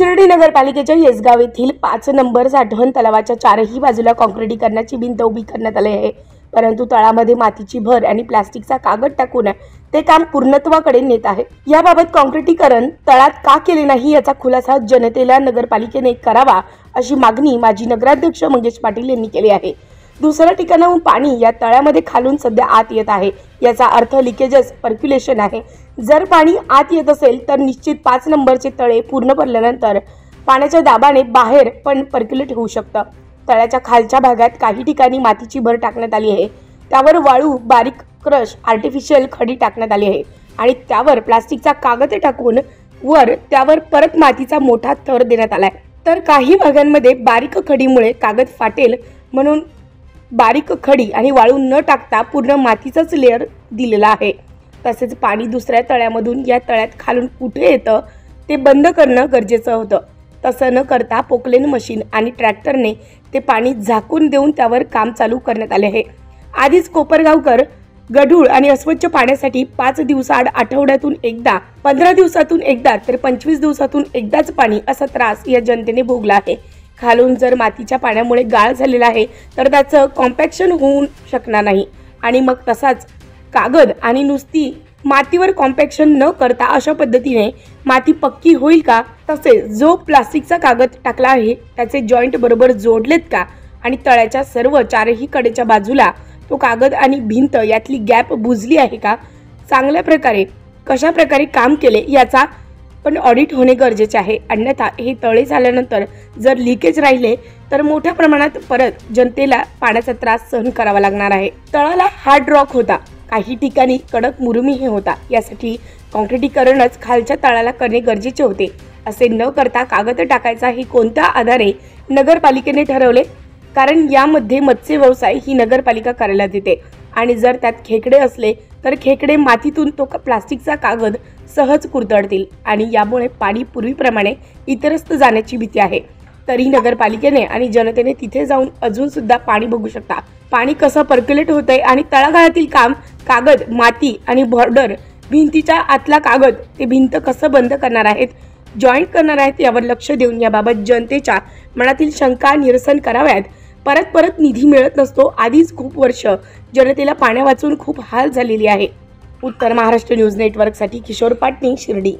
शिर्डी नगरपालिकेच्या येसगाव येथील 5 नंबर साठवण तलावाच्या चारही बाजूला काँक्रिटीकरणाची भिंत उभी करण्यात आली आहे, परंतु तळामध्ये मातीची भर आणि प्लास्टिकचा कागद टाकून ते काम पूर्णत्वाकडे नेत आहे। याबाबत काँक्रिटीकरण तळात का केले नाही याचा खुलासा जनतेला नगरपालिकेने करावा अशी मागणी माजी नगराध्यक्ष मंगेश पाटील यांनी केली आहे। दुसऱ्या ठिकाणाहून पाणी या तळ्यामध्ये खालून सध्या आत येत आहे, याचा अर्थ लिकेजेस पर्क्युलेशन आहे। जर पाणी आत येत असेल तर निश्चित 5 नंबरचे तळे पूर्ण भरल्यानंतर पाण्याच्या दाबाने बाहेर पण पर्क्युलेट होऊ शकतं। तळ्याच्या खालच्या भागात काही ठिकाणी मातीची भर टाकण्यात आली आहे, त्यावर वाळू, बारीक क्रश, आर्टिफिशियल खडी टाकण्यात आली आहे आणि त्यावर प्लास्टिकचा कागद टाकून वर त्यावर परत मातीचा मोठा थर देण्यात आलाय। तर काही भागांमध्ये बारीक खडीमुळे कागद फाटेल म्हणून बारीक खडी आणि वाळू न टाकता पूर्ण मातीचाच लेअर दिलेला आहे। तसेच पाणी दुसऱ्या तळ्यामधून या तळ्यात खालून कुठे येतं ते बंद करणं गरजेचं होतं। तसं न करता पोकलेन मशीन आणि ट्रॅक्टरने ते पाणी झाकून देऊन त्यावर काम चालू करण्यात आले आहे। आधीच कोपरगावकर गढूळ आणि अस्वच्छ पाण्यासाठी 5 दिवसाआड आठवड्यातून एकदा, 15 दिवसातून एकदा तर 25 दिवसातून एकदाच पाणी असा त्रास या जनतेने भोगला आहे। खालून जर मातीच्या पाण्यामुळे गाळ झालेला आहे तर त्याचं कॉम्पॅक्शन होऊ शकणार नाही आणि मग तसाच कागद आणि नुसती मातीवर कॉम्पॅक्शन न करता अशा पद्धतीने माती पक्की होईल का? तसेच जो प्लास्टिकचा कागद टाकला आहे त्याचे जॉईंट बरोबर जोडलेत का? आणि तळ्याच्या सर्व चारही कडेच्या बाजूला तो कागद आणि भिंत यातली गॅप बुजली आहे का? चांगल्या प्रकारे कशा प्रकारे काम केले याचा पण ऑडिट होणे गरजेचे आहे। अन्यथा हे तळे झाल्यानंतर जर लिकेज राहिले तर मोठ्या प्रमाणात परत जनतेला पाण्याचा त्रास सहन करावा लागणार आहे। तळाला हार्ड रॉक होता, काही ठिकाणी कडक मुरुमी हे होता, यासाठी काँक्रिटीकरणच खालच्या तळाला करणे गरजेचे होते। असे न करता कागद टाकायचा हे कोणत्या आधारे नगरपालिकेने ठरवले? कारण यामध्ये मत्स्य व्यवसाय ही नगरपालिका करायला देते आणि जर त्यात खेकडे असले तर खेकडे मातीतून तो प्लास्टिकचा कागद सहज कुरतडतील आणि यामुळे पाणी पूर्वीप्रमाणे इतरस्त जाण्याची भीती आहे। तरी नगरपालिकेने आणि जनतेने तिथे जाऊन अजून सुद्धा पाणी बघू शकता, पाणी कसं पर्क्युलेट होतंय आणि तळागाळातील काम, कागद, माती आणि बॉर्डर, भिंतीच्या आतला कागद ते भिंत कसं बंद करणार आहेत, जॉईंट करणार आहेत यावर लक्ष देऊन याबाबत जनतेच्या मनातील शंका निरसन कराव्यात। परत निधी मिळत नसतो। आधीच खूप वर्ष जनतेला पाण्या वाचून खूप हाल झालेली आहे। उत्तर महाराष्ट्र न्यूज नेटवर्कसाठी किशोर पाटणी, शिर्डी।